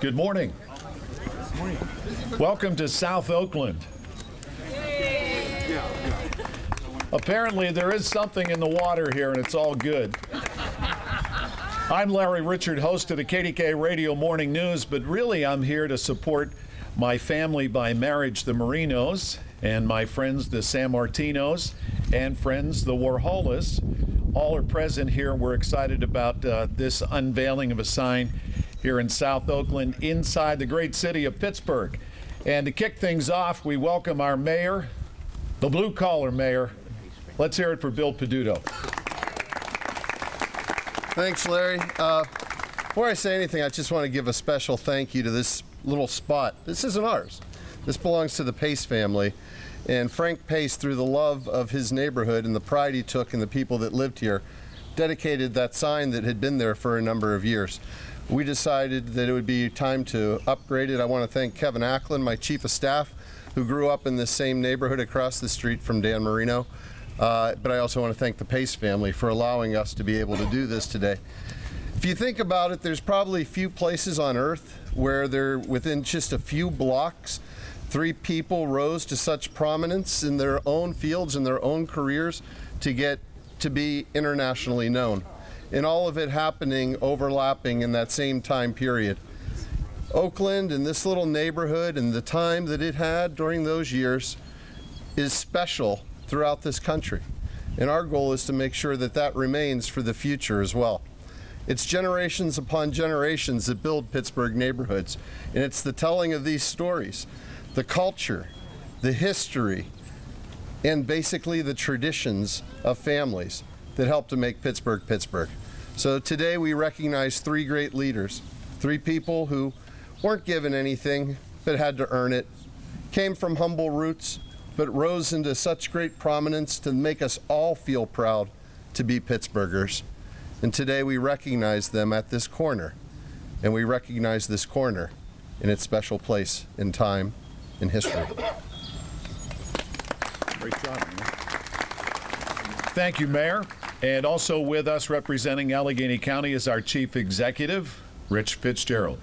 Good morning. Welcome to South Oakland. Apparently there is something in the water here and it's all good. I'm Larry Richard, host of the KDK Radio Morning News, but really I'm here to support my family by marriage, the Marinos, and my friends, the San Martinos, and friends, the Warholas. All are present here. We're excited about this unveiling of a sign here in South Oakland, inside the great city of Pittsburgh. And to kick things off, we welcome our mayor, the blue-collar mayor. Let's hear it for Bill Peduto. Thanks, Larry. Before I say anything, I just want to give a special thank you to this little spot. This isn't ours. This belongs to the Pace family. And Frank Pace, through the love of his neighborhood and the pride he took in the people that lived here, dedicated that sign that had been there for a number of years. We decided that it would be time to upgrade it. I want to thank Kevin Oakland, my chief of staff, who grew up in this same neighborhood across the street from Dan Marino. But I also want to thank the Pace family for allowing us to be able to do this today. If you think about it, there's probably few places on earth where they're within just a few blocks, three people rose to such prominence in their own fields and their own careers to get to be internationally known. And all of it happening, overlapping in that same time period. Oakland and this little neighborhood and the time that it had during those years is special throughout this country. And our goal is to make sure that that remains for the future as well. It's generations upon generations that build Pittsburgh neighborhoods. And it's the telling of these stories, the culture, the history, and basically the traditions of families that help to make Pittsburgh, Pittsburgh. So today we recognize three great leaders, three people who weren't given anything but had to earn it, came from humble roots, but rose into such great prominence to make us all feel proud to be Pittsburghers. And today we recognize them at this corner, and we recognize this corner in its special place in time in history. Great job, man. Thank you, Mayor. And also with us representing Allegheny County is our Chief Executive, Rich Fitzgerald.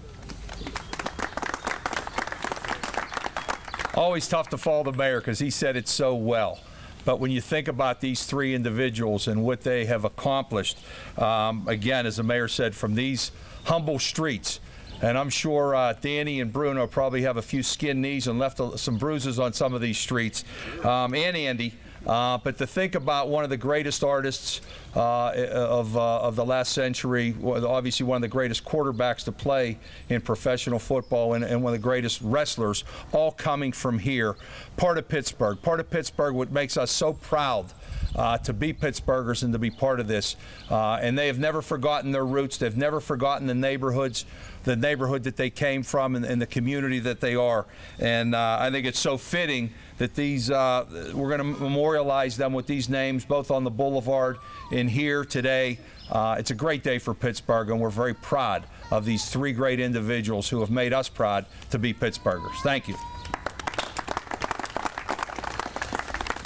Always tough to follow the mayor because he said it so well. But when you think about these three individuals and what they have accomplished, again, as the mayor said, from these humble streets, and I'm sure Danny and Bruno probably have a few skinned knees and left some bruises on some of these streets, and Andy. But to think about one of the greatest artists of the last century, obviously one of the greatest quarterbacks to play in professional football, and one of the greatest wrestlers, all coming from here, part of Pittsburgh, what makes us so proud to be Pittsburghers and to be part of this. And they have never forgotten their roots. They've never forgotten the neighborhood that they came from, and the community that they are. And I think it's so fitting that these we're going to memorialize them with these names, both on the boulevard and here today. It's a great day for Pittsburgh, and we're very proud of these three great individuals who have made us proud to be Pittsburghers. Thank you.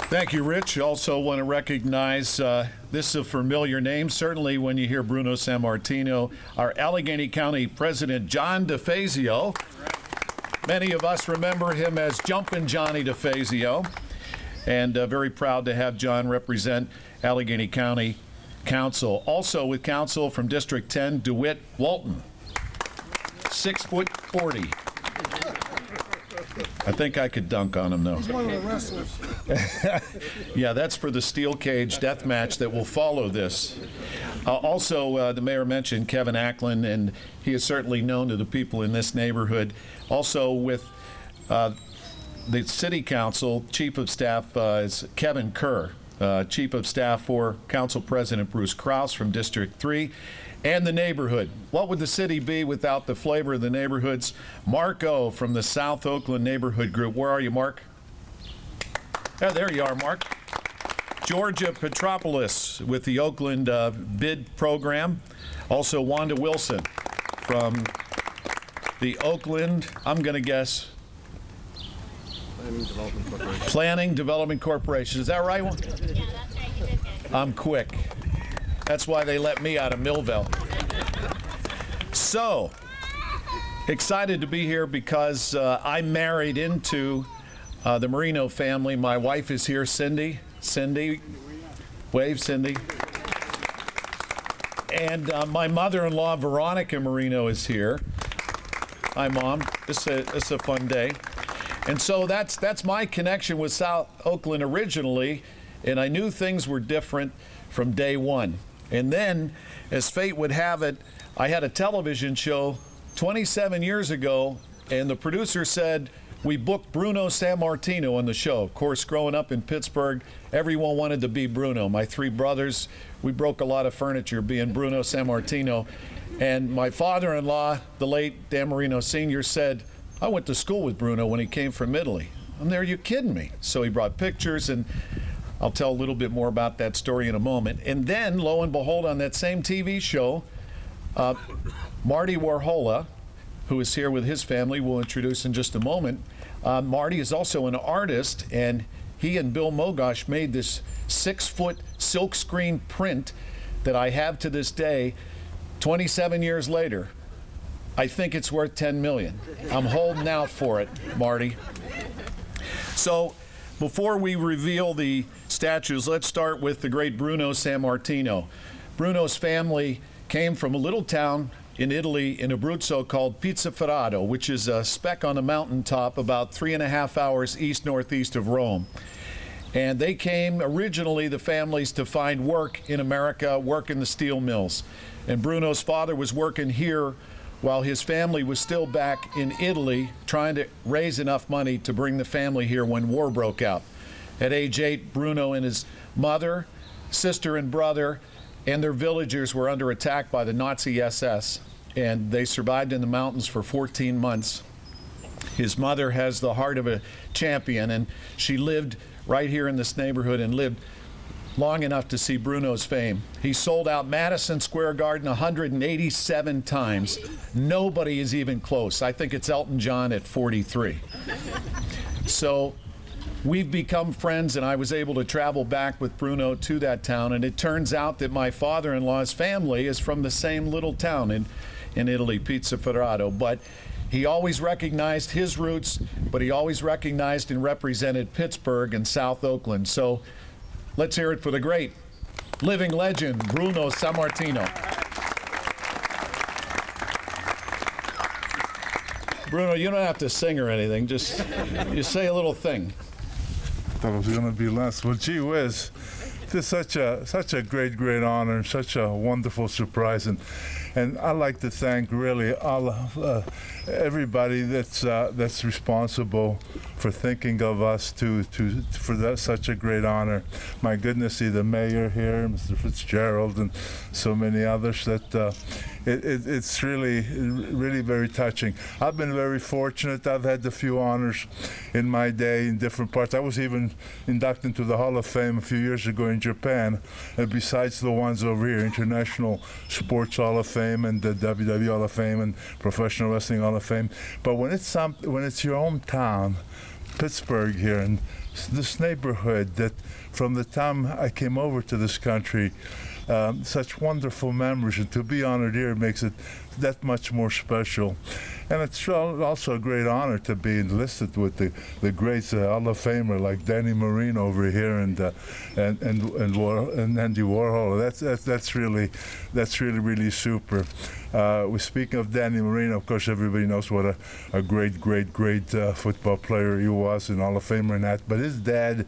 Thank you, Rich. Also want to recognize, this is a familiar name, certainly when you hear Bruno Sammartino, our Allegheny County President, John DeFazio. Many of us remember him as Jumpin' Johnny DeFazio, and very proud to have John represent Allegheny County Council. Also with Council from District 10, DeWitt Walton, 6'40". I think I could dunk on him, though. He's one of the wrestlers. Yeah, that's for the steel cage death match that will follow this. Also, the mayor mentioned Kevin Oakland, and he is certainly known to the people in this neighborhood. Also with the City Council, Chief of Staff is Kevin Kerr, Chief of Staff for Council President Bruce Krause from District 3. And the neighborhood. What would the city be without the flavor of the neighborhoods? Mark O. from the South Oakland Neighborhood Group. Where are you, Mark? Oh, there you are, Mark. Georgia Petropoulos with the Oakland bid program. Also Wanda Wilson from the Oakland, I'm going to guess, Planning Development Corporation. Is that right? Yeah, that's right. You did good. I'm quick. That's why they let me out of Millville. So, Excited to be here because I married into the Marino family. My wife is here, Cindy. Cindy, wave, Cindy. And my mother-in-law, Veronica Marino, is here. Hi, Mom. It's a fun day. And so that's my connection with South Oakland originally, and I knew things were different from day one. And then, as fate would have it, I had a television show 27 years ago, and the producer said, we booked Bruno Sammartino on the show. Of course, growing up in Pittsburgh, everyone wanted to be Bruno. My three brothers, we broke a lot of furniture being Bruno Sammartino. And my father-in-law, the late Dan Marino Sr., said, I went to school with Bruno when he came from Italy. I'm there, you kidding me? So he brought pictures, and I'll tell a little bit more about that story in a moment. And then, lo and behold, on that same TV show, Marty Warhola, who is here with his family, we'll introduce in just a moment. Marty is also an artist, and he and Bill Mogosh made this 6-foot silkscreen print that I have to this day, 27 years later. I think it's worth $10 million. I'm holding out for it, Marty. So before we reveal the statues, let's start with the great Bruno Sammartino. Bruno's family came from a little town in Italy, in Abruzzo, called Pizzaferrato, which is a speck on a mountaintop about 3.5 hours east-northeast of Rome. And they came originally, the families, to find work in America, work in the steel mills. And Bruno's father was working here while his family was still back in Italy, trying to raise enough money to bring the family here when war broke out. At age 8, Bruno and his mother, sister and brother, and their villagers were under attack by the Nazi SS, and they survived in the mountains for 14 months. His mother has the heart of a champion, and she lived right here in this neighborhood and lived long enough to see Bruno's fame. He sold out Madison Square Garden 187 times. Nobody is even close. I think it's Elton John at 43. So we've become friends, and I was able to travel back with Bruno to that town, and it turns out that my father-in-law's family is from the same little town in Italy, Pizzaferrato. But he always recognized his roots, but he always recognized and represented Pittsburgh and South Oakland. So let's hear it for the great living legend, Bruno Sammartino. Bruno, you don't have to sing or anything. Just you say a little thing. Thought it was going to be less. Well, gee whiz, this is such a great honor and such a wonderful surprise, and I'd like to thank really all of everybody that's responsible for thinking of us for such a great honor. My goodness, see the mayor here, Mr. Fitzgerald, and so many others that. It's really very touching. I've been very fortunate. I've had a few honors in my day in different parts. I was even inducted into the Hall of Fame a few years ago in Japan, and besides the ones over here, International Sports Hall of Fame and the WWE Hall of Fame and Professional Wrestling Hall of Fame. But when it's your hometown, Pittsburgh here, and this neighborhood that from the time I came over to this country, such wonderful memories, and to be honored here makes it that much more special. And it's also a great honor to be enlisted with the greats, Hall of Famer like Danny Marino over here, and Andy Warhol. That's really super. We're speaking of Danny Marino. Of course, everybody knows what a great football player he was, and Hall of Famer and that. But his dad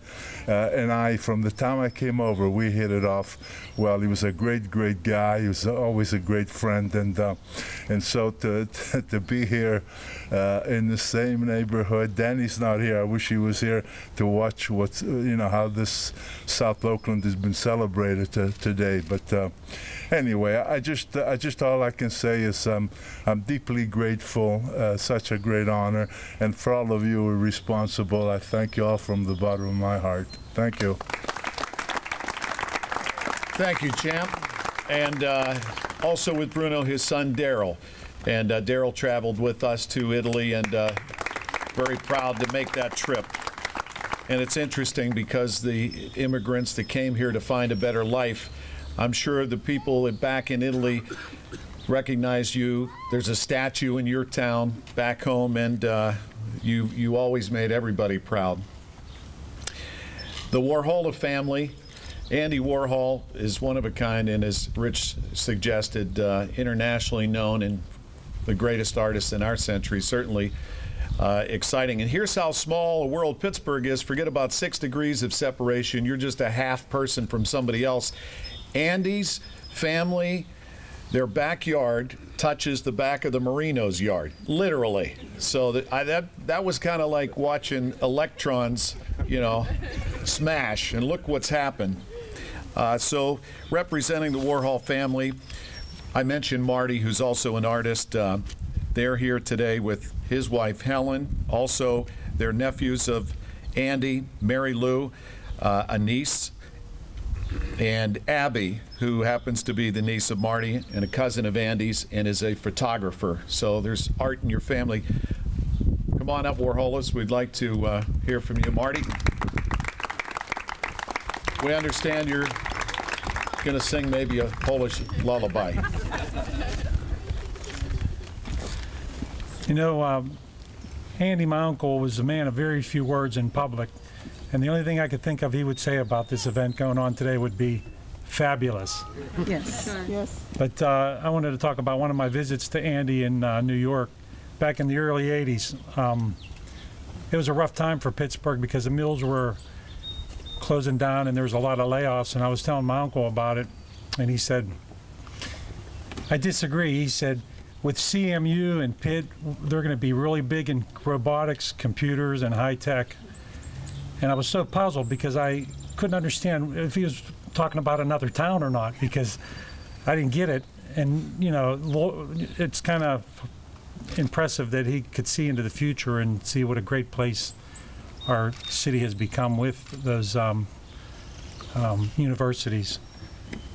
and I, from the time I came over, we hit it off well. He was a great guy. He was always a great friend, and so to be here in the same neighborhood. Danny's not here. I wish he was here to watch how this South Oakland has been celebrated today. But anyway, I just all I can say is I'm deeply grateful. Such a great honor, and for all of you who are responsible, I thank you all from the bottom of my heart. Thank you. Thank you, champ. And also with Bruno, his son Daryl. And Daryl traveled with us to Italy, and very proud to make that trip. And it's interesting because the immigrants that came here to find a better life, I'm sure the people back in Italy recognize you. There's a statue in your town back home, and you always made everybody proud. The Warhol family, Andy Warhol is one of a kind, and as Rich suggested, internationally known and the greatest artist in our century, certainly exciting. And here's how small a world Pittsburgh is. Forget about 6 degrees of separation. You're just a half person from somebody else. Andy's family, their backyard touches the back of the Marino's yard, literally. So that was kind of like watching electrons, you know, smash, and look what's happened. So representing the Warhol family, I mentioned Marty, who's also an artist. They're here today with his wife, Helen. Also, they're nephews of Andy, Mary Lou, a niece, and Abby, who happens to be the niece of Marty and a cousin of Andy's and is a photographer. So there's art in your family. Come on up, Warholas. We'd like to hear from you, Marty. We understand you're going to sing maybe a Polish lullaby. You know, Andy, my uncle, was a man of very few words in public. And the only thing I could think of he would say about this event going on today would be fabulous. Yes. Sure. Yes. But I wanted to talk about one of my visits to Andy in New York back in the early 80s. It was a rough time for Pittsburgh because the mills were closing down and there was a lot of layoffs. And I was telling my uncle about it, and he said, I disagree. He said, with CMU and Pitt, they're going to be really big in robotics, computers, and high tech. And I was so puzzled because I couldn't understand if he was talking about another town or not, because I didn't get it. And, you know, it's kind of impressive that he could see into the future and see what a great place our city has become with those universities.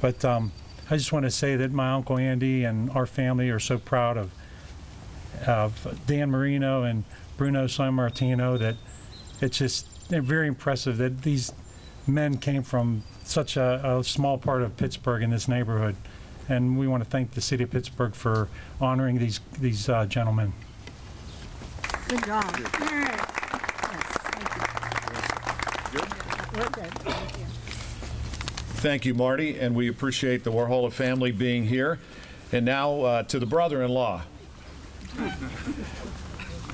But I just want to say that my Uncle Andy and our family are so proud of Dan Marino and Bruno Sammartino that it's just very impressive that these men came from such a small part of Pittsburgh in this neighborhood. And we want to thank the city of Pittsburgh for honoring these gentlemen. Good job. All right. Yes, thank you. We're good. Thank you. Thank you, Marty, and we appreciate the Warhol family being here. And now to the brother-in-law.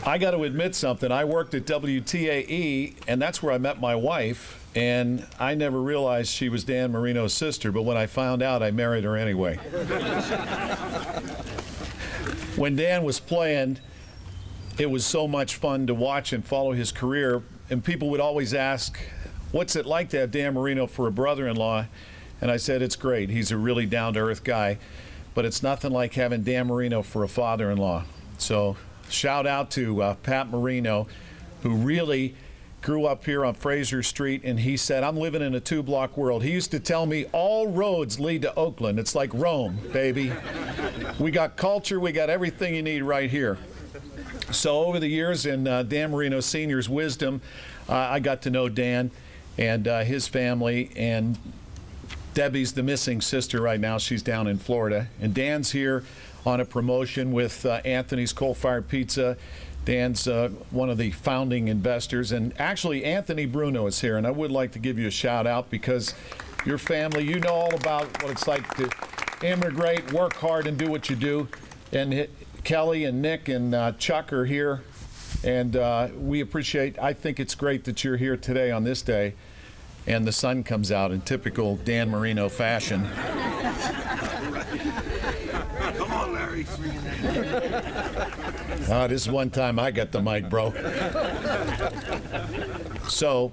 I got to admit something. I worked at WTAE, and that's where I met my wife, and I never realized she was Dan Marino's sister, but when I found out, I married her anyway. When Dan was playing, it was so much fun to watch and follow his career, and people would always ask, what's it like to have Dan Marino for a brother-in-law? And I said, it's great. He's a really down-to-earth guy, but it's nothing like having Dan Marino for a father-in-law. So shout out to Pat Marino, who really grew up here on Fraser Street, and he said, I'm living in a 2-block world. He used to tell me all roads lead to Oakland. It's like Rome, baby. We got culture, we got everything you need right here. So over the years, in Dan Marino Sr.'s wisdom, I got to know Dan and his family, and Debbie's the missing sister right now. She's down in Florida, and Dan's here on a promotion with Anthony's Coal-Fired Pizza. Dan's one of the founding investors, and actually Anthony Bruno is here, and I would like to give you a shout out because your family, you know all about what it's like to immigrate, work hard, and do what you do. And Kelly and Nick and Chuck are here, and we appreciate, I think it's great that you're here today on this day, and the sun comes out in typical Dan Marino fashion. Come on, Larry. This is one time I got the mic, bro. So,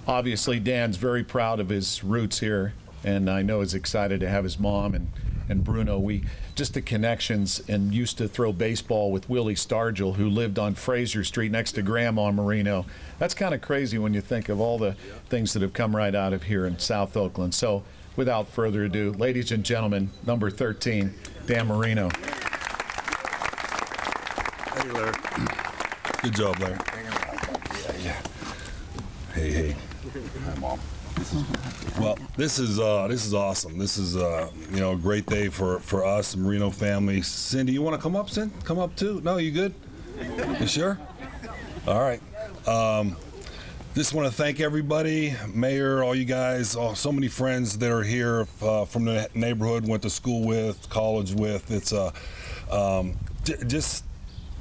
obviously, Dan's very proud of his roots here, and I know he's excited to have his mom and Bruno. We just the connections, and used to throw baseball with Willie Stargell, who lived on Fraser Street next to Grandma Marino. That's kind of crazy when you think of all the things that have come right out of here in South Oakland. So, without further ado, ladies and gentlemen, number 13, Dan Marino. Hey, Larry. Good job, Larry. Yeah. Hey. Hi, Mom. Well, this is awesome. This is a great day for us, the Marino family. Cindy, you want to come up, Cindy? Come up too? No, you good? You sure? All right. Just want to thank everybody, Mayor, all you guys, so many friends that are here from the neighborhood, went to school with, college with. It's just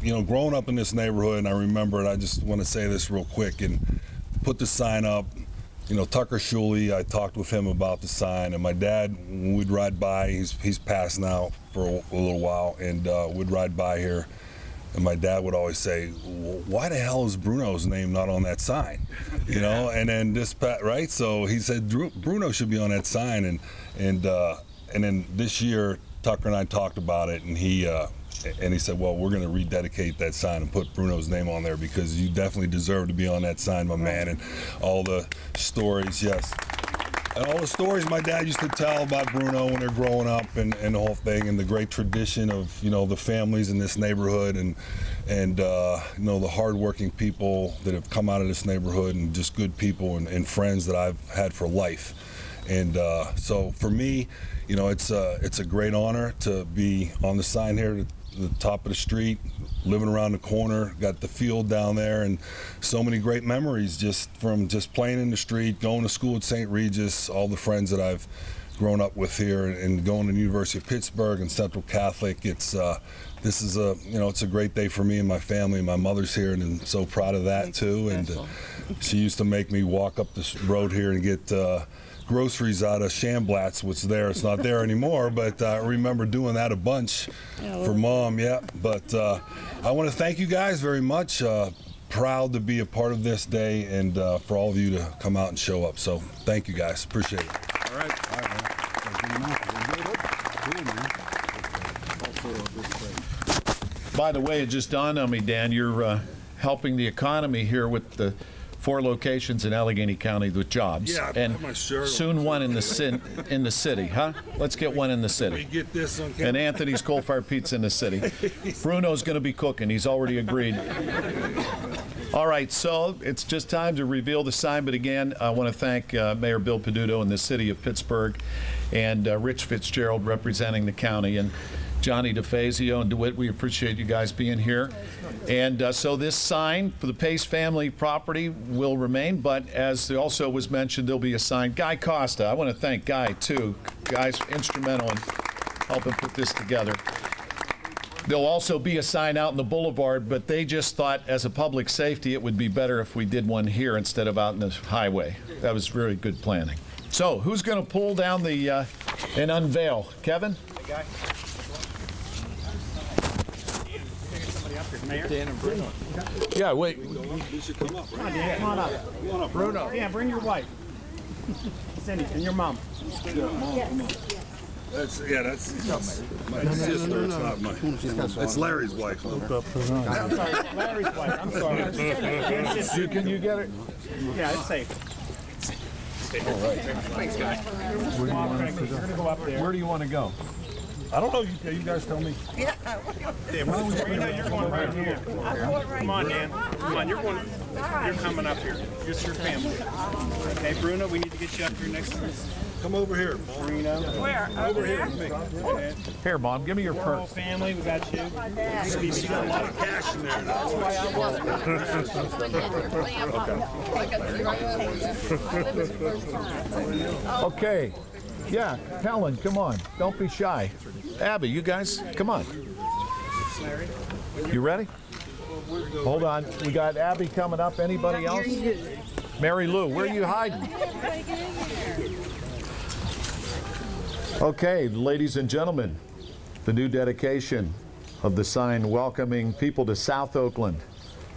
growing up in this neighborhood, and I remember it. I just want to say this real quick and put the sign up. Tucker Shuley, I talked with him about the sign, and my dad, when we'd ride by, he's passed now for a little while, and we'd ride by here, and my dad would always say, why the hell is Bruno's name not on that sign? And then right? So he said, Bruno should be on that sign, and then this year, Tucker and I talked about it, and he said, well, we're going to rededicate that sign and put Bruno's name on there because you definitely deserve to be on that sign, my man. And all the stories, yes. And all the stories my dad used to tell about Bruno when they're growing up and the whole thing, and the great tradition of, the families in this neighborhood and the hardworking people that have come out of this neighborhood, and just good people and friends that I've had for life. And so for me, it's a great honor to be on the sign here at the top of the street, living around the corner, got the field down there, and so many great memories just from playing in the street, going to school at St. Regis, all the friends that I've grown up with here, and going to the University of Pittsburgh and Central Catholic. This is it's a great day for me and my family. My mother's here, and I'm so proud of that too. And she used to make me walk up this road here and get groceries out of Shamblat's, which there, it's not there anymore, but I remember doing that a bunch for Mom, yeah. But I want to thank you guys very much. Proud to be a part of this day, and for all of you to come out and show up. So thank you guys, appreciate it. All right. By the way, it just dawned on me, Dan, you're helping the economy here with the 4 locations in Allegheny County with jobs. Yeah, and soon one in the city, huh? Let's get one in the city. We get this on camera. And Anthony's Coal Fired Pizza in the city. Bruno's going to be cooking. He's already agreed. All right, so it's just time to reveal the sign. But again, I want to thank Mayor Bill Peduto and the city of Pittsburgh, and Rich Fitzgerald representing the county, and Johnny DeFazio and DeWitt. We appreciate you guys being here. And so this sign for the Pace family property will remain, but as also was mentioned, there'll be a sign. Guy Costa, I want to thank Guy too. Guy's instrumental in helping put this together. There'll also be a sign out in the boulevard, but they just thought as a public safety it would be better if we did one here instead of out in the highway. That was very good planning. So who's going to pull down the and unveil? Kevin? Hey, Guy. Dan and Bruno. Yeah, wait. You should come up, right? Dan, come on up. Come on up, Bruno. Yeah, bring your wife. Cindy, and your mom. That's my sister. It's not mine. It's Larry's wife. I'm sorry, Larry's wife. I'm sorry. Can you get it? Yeah, it's safe. All right. Thanks, Guy. We're going to go up there. Where do you want to go? I don't know. You guys tell me. Yeah. Marina, you're going right here. Come on, Dan. Come on, you're coming up here. It's your family. Okay, Bruno, we need to get you up here next to us. Come over here, Bruno. Where? Over here with me. Here, Mom, give me your Whole purse. family, we got you. You got a lot of cash in there. That's why I want it. Okay. Yeah, Helen, come on. Don't be shy. Abby, you guys, come on. You ready? Hold on. We got Abby coming up. Anybody else? Mary Lou, where are you hiding? Okay, ladies and gentlemen, the new dedication of the sign welcoming people to South Oakland.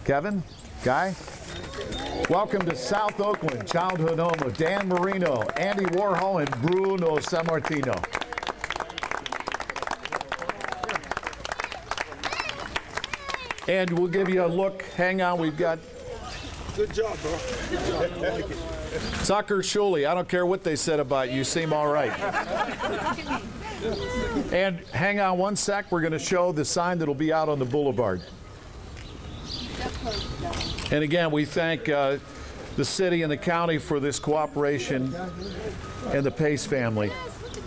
Kevin, Guy, welcome to South Oakland, childhood home of Dan Marino, Andy Warhol, and Bruno Sammartino. And we'll give you a look. Hang on, we've got... Good job, bro. Good job. I like it. Tucker Shuley, I don't care what they said about you, you seem all right. And hang on one sec, we're going to show the sign that'll be out on the boulevard. And again, we thank the the city and the county for this cooperation and the Pace family.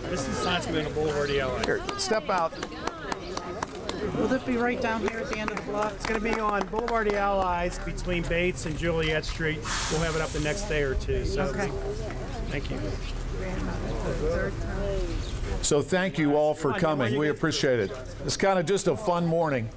This is the sign's going to be on Boulevard of the Allies. Here, step out. Will it be right down here at the end of the block? It's going to be on Boulevard of the Allies between Bates and Juliet Street. We'll have it up the next day or two. So, Okay. Thank you. So thank you all for coming. We appreciate it. It's kind of just a fun morning.